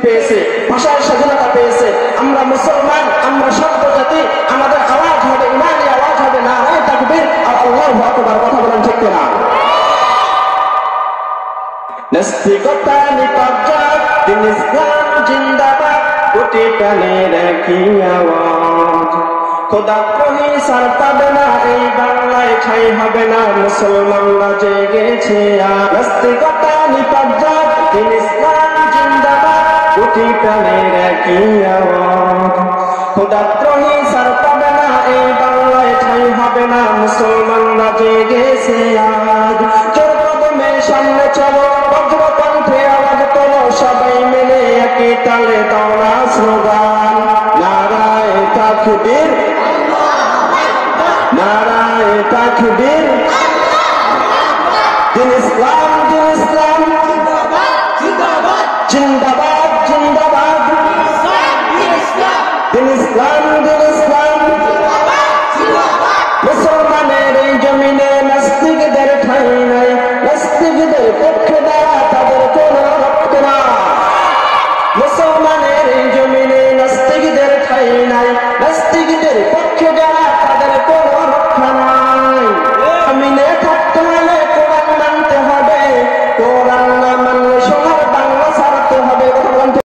পেয়েছে, ভাষার স্বাধীনতা পেয়েছে। আমরা মুসলমান, আমরা সভ্য জাতি, আমাদের আওয়াজ হবে ইমানি আওয়াজ হবে, না হয় তাকবীর আর আল্লাহু আকবার। কথা বলেন ঠিক কিনা? নাস্তিকতা নিপাত, দিন ইসলাম জিন্দাবাদ, কোটি প্রাণের একই আওয়াজ। খোদাদ্রোহী সার পাবে না, এই বাংলায় ঠাঁই হবে না, মুসলমানরা জেগেছে আজ। নাস্তিকতা নিপাত, দিন ইসলাম জিন্দাবাদ, কোটি প্রাণের একই আওয়াজ। খোদাদ্রোহী সার পাবে না, এই বাংলায় ঠাঁই হবে না, মুসলমানরা জেগেছে আজ। চোর কদমে সামনে চলো, বজ্র কণ্ঠে আওয়াজ তোলো, সবাই মিলে একই তালে দাও না স্লোগান, নারায়ে তাকবীর, নারায়ে তাকবীর। দিন ইসলাম, দিন ইসলাম জিন্দাবাদ, জিন্দাবাদ, জিন্দাবাদ। দিন ইসলাম, দিন ইসলাম, মুসলমান